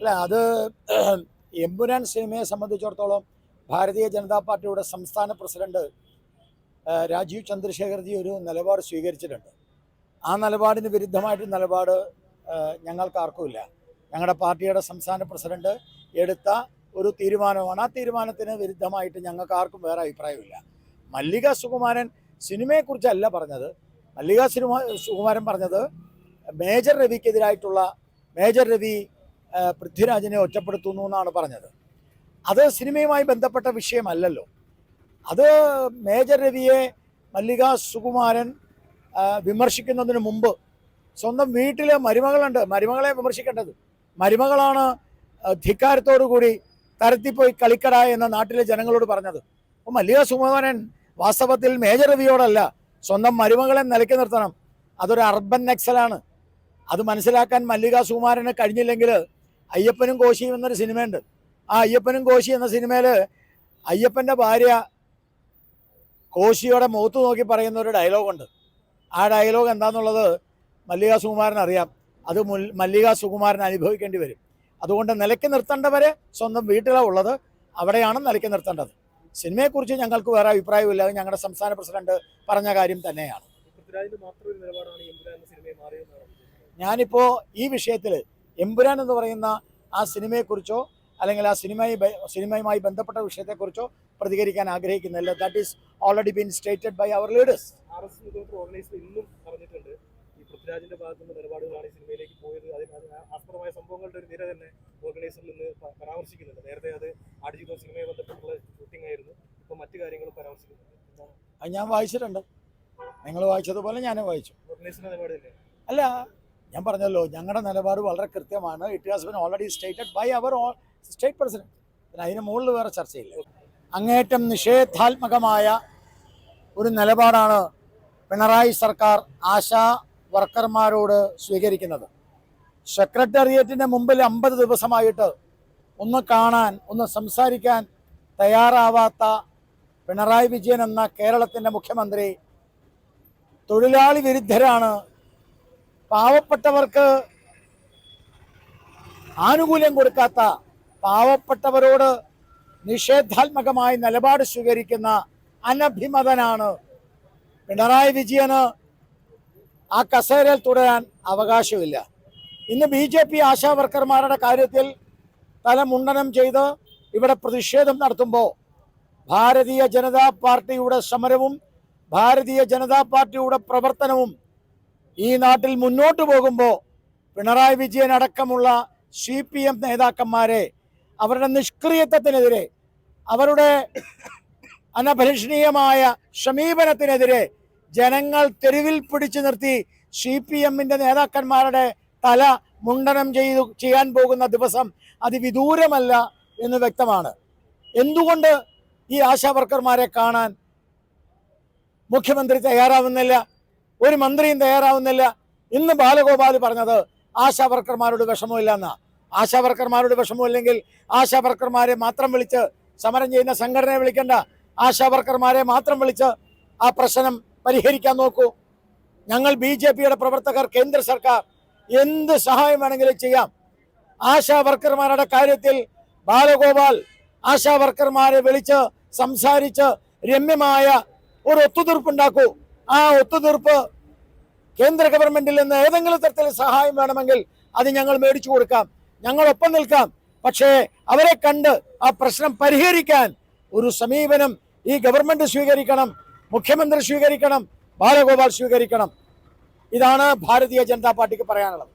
അല്ല, അത് എമ്പുരാൻ സിനിമയെ സംബന്ധിച്ചിടത്തോളം ഭാരതീയ ജനതാ പാർട്ടിയുടെ സംസ്ഥാന പ്രസിഡന്റ് രാജീവ് ചന്ദ്രശേഖർജി ഒരു നിലപാട് സ്വീകരിച്ചിട്ടുണ്ട്. ആ നിലപാടിന് വിരുദ്ധമായിട്ട് നിലപാട് ഞങ്ങൾക്കാർക്കുമില്ല. ഞങ്ങളുടെ പാർട്ടിയുടെ സംസ്ഥാന പ്രസിഡന്റ് എടുത്ത ഒരു തീരുമാനമാണ്. ആ തീരുമാനത്തിന് വിരുദ്ധമായിട്ട് ഞങ്ങൾക്ക് ആർക്കും വേറെ അഭിപ്രായമില്ല. മല്ലിക സുകുമാരൻ സിനിമയെക്കുറിച്ചല്ല പറഞ്ഞത്. മല്ലിക സുകുമാരൻ പറഞ്ഞത് മേജർ രവിക്കെതിരായിട്ടുള്ള മേജർ രവി പൃഥ്വിരാജിനെ ഒറ്റപ്പെടുത്തുന്നു എന്നാണ് പറഞ്ഞത്. അത് സിനിമയുമായി ബന്ധപ്പെട്ട വിഷയമല്ലല്ലോ. അത് മേജർ രവിയെ മല്ലിക സുകുമാരൻ വിമർശിക്കുന്നതിന് മുമ്പ് സ്വന്തം വീട്ടിലെ മരുമകളുണ്ട്, മരുമകളെ വിമർശിക്കേണ്ടത്. മരുമകളാണ് ധിക്കാരത്തോടുകൂടി തരത്തിപ്പോയി കളിക്കട എന്ന നാട്ടിലെ ജനങ്ങളോട് പറഞ്ഞത്. അപ്പോൾ മല്ലിക സുകുമാരൻ വാസ്തവത്തിൽ മേജർ രവിയോടല്ല, സ്വന്തം മരുമകളെ നിലയ്ക്ക് നിർത്തണം. അതൊരു അർബൻ നക്സലാണ്. അത് മനസ്സിലാക്കാൻ മല്ലിക സുകുമാരന് കഴിഞ്ഞില്ലെങ്കിൽ അയ്യപ്പനും കോശിയും എന്നൊരു സിനിമയുണ്ട്. ആ അയ്യപ്പനും കോശി എന്ന സിനിമയിൽ അയ്യപ്പൻ്റെ ഭാര്യ കോശിയുടെ മുഖത്ത് നോക്കി പറയുന്ന ഒരു ഡയലോഗുണ്ട്. ആ ഡയലോഗ് എന്താണെന്നുള്ളത് മല്ലിക സുകുമാരൻ അറിയാം. അത് മല്ലിക സുകുമാരൻ അനുഭവിക്കേണ്ടി വരും. അതുകൊണ്ട് നിലയ്ക്ക് നിർത്തേണ്ടവരെ സ്വന്തം വീട്ടിലാണ് ഉള്ളത്, അവിടെയാണ് നിലയ്ക്ക് നിർത്തേണ്ടത്. സിനിമയെക്കുറിച്ച് ഞങ്ങൾക്ക് വേറെ അഭിപ്രായമില്ല. അത് ഞങ്ങളുടെ സംസ്ഥാന പ്രസിഡന്റ് പറഞ്ഞ കാര്യം തന്നെയാണ്. ഞാനിപ്പോൾ ഈ വിഷയത്തിൽ എമ്പുരാൻ എന്ന് പറയുന്ന ആ സിനിമയെക്കുറിച്ചോ അല്ലെങ്കിൽ ആ സിനിമയുമായി ബന്ധപ്പെട്ട വിഷയത്തെക്കുറിച്ചോ പ്രതികരിക്കാൻ ആഗ്രഹിക്കുന്നില്ല. That is already been stated by our leaders. പൃഥ്വിരാജിന്റെ ഭാഗത്തുനിന്ന് നിലപാടുകളാണ് ഈ സിനിമയിലേക്ക് പോയത്. ആസ്പദമായ സംഭവങ്ങളുടെ ഒരു നിര തന്നെ ഓർഗനൈസറിൽ നിന്ന് പരാമർശിക്കുന്നുണ്ട്. നേരത്തെ അത് ആടുജീവിതം സിനിമയെ ബന്ധപ്പെട്ടുള്ള ഷൂട്ടിംഗ് ആയിരുന്നു. ഇപ്പോൾ മറ്റു കാര്യങ്ങളും പരാമർശിക്കുന്നുണ്ട്. അത് ഞാൻ വായിച്ചിട്ടുണ്ട്. നിങ്ങൾ വായിച്ചതുപോലെ ഞാനും വായിച്ചു. ഓർഗനൈസറിന്റെ നിലപാട് തന്നെ അല്ല, ഞാൻ പറഞ്ഞല്ലോ, ഞങ്ങളുടെ നിലപാട് വളരെ കൃത്യമാണ്. It has been already stated by our state president. പിന്നെ അതിന് മുകളിൽ വേറെ ചർച്ചയില്ല. അങ്ങേറ്റം നിഷേധാത്മകമായ ഒരു നിലപാടാണ് പിണറായി സർക്കാർ ആശാ വർക്കർമാരോട് സ്വീകരിക്കുന്നത്. സെക്രട്ടേറിയറ്റിൻ്റെ മുമ്പിൽ 50 ദിവസമായിട്ട് ഒന്ന് കാണാൻ, ഒന്ന് സംസാരിക്കാൻ തയ്യാറാവാത്ത പിണറായി വിജയൻ എന്ന കേരളത്തിൻ്റെ മുഖ്യമന്ത്രി തൊഴിലാളി വിരുദ്ധരാണ്, പാവപ്പെട്ടവർക്ക് ആനുകൂല്യം കൊടുക്കാത്ത, പാവപ്പെട്ടവരോട് നിഷേധാത്മകമായ നിലപാട് സ്വീകരിക്കുന്ന അനഭിമതനാണ്. പിണറായി വിജയന് ആ കസേരയിൽ തുടരാൻ അവകാശമില്ല. ഇന്ന് BJP ആശാ വർക്കർമാരുടെ കാര്യത്തിൽ തലമുണ്ടനം ചെയ്ത് ഇവിടെ പ്രതിഷേധം നടത്തുമ്പോൾ ഭാരതീയ ജനതാ പാർട്ടിയുടെ സമരവും ഭാരതീയ ജനതാ പാർട്ടിയുടെ പ്രവർത്തനവും ഈ നാട്ടിൽ മുന്നോട്ട് പോകുമ്പോൾ പിണറായി വിജയൻ അടക്കമുള്ള CPM നേതാക്കന്മാരെ അവരുടെ നിഷ്ക്രിയത്വത്തിനെതിരെ, അവരുടെ അനഭിലഷണീയമായ സമീപനത്തിനെതിരെ ജനങ്ങൾ പിടിച്ചു നിർത്തി CPM-ന്റെ നേതാക്കന്മാരുടെ തല മുണ്ടനം ചെയ്യാൻ പോകുന്ന ദിവസം അതിവിദൂരമല്ല എന്ന് വ്യക്തമാണ്. എന്തുകൊണ്ട് ഈ ആശാവർക്കർമാരെ കാണാൻ മുഖ്യമന്ത്രി തയ്യാറാവുന്നില്ല? ഒരു മന്ത്രിയും തയ്യാറാവുന്നില്ല. ഇന്ന് ബാലഗോപാൽ പറഞ്ഞത് ആശാവർക്കർമാരോട് വിഷമമില്ല എന്നാ. ആശാവർക്കർമാരോട് വിഷമമില്ലെങ്കിൽ ആശാവർക്കർമാരെ മാത്രം വിളിച്ച് സമരം ചെയ്യുന്ന സംഘടനയെ വിളിക്കേണ്ട, ആശാവർക്കർമാരെ മാത്രം വിളിച്ച് ആ പ്രശ്നം പരിഹരിക്കാൻ നോക്കൂ. ഞങ്ങൾ BJP-യുടെ പ്രവർത്തകർ, കേന്ദ്ര സർക്കാർ എന്ത് സഹായം വേണമെങ്കിലും ചെയ്യാം. ആശാവർക്കർമാരുടെ കാര്യത്തിൽ ബാലഗോപാൽ ആശാവർക്കർമാരെ വിളിച്ച് സംസാരിച്ച് രമ്യമായ ഒരു ഒത്തുതീർപ്പുണ്ടാക്കൂ. ആ ഒത്തുതീർപ്പ് കേന്ദ്ര ഗവൺമെന്റിൽ നിന്ന് ഏതെങ്കിലും തരത്തിൽ സഹായം വേണമെങ്കിൽ അത് ഞങ്ങൾ മേടിച്ചു കൊടുക്കാം, ഞങ്ങളൊപ്പം നിൽക്കാം. പക്ഷേ അവരെ കണ്ട് ആ പ്രശ്നം പരിഹരിക്കാൻ ഒരു സമീപനം ഈ ഗവൺമെന്റ് സ്വീകരിക്കണം, മുഖ്യമന്ത്രി സ്വീകരിക്കണം, ബാലഗോപാൽ സ്വീകരിക്കണം. ഇതാണ് ഭാരതീയ ജനതാ പാർട്ടിക്ക് പറയാനുള്ളത്.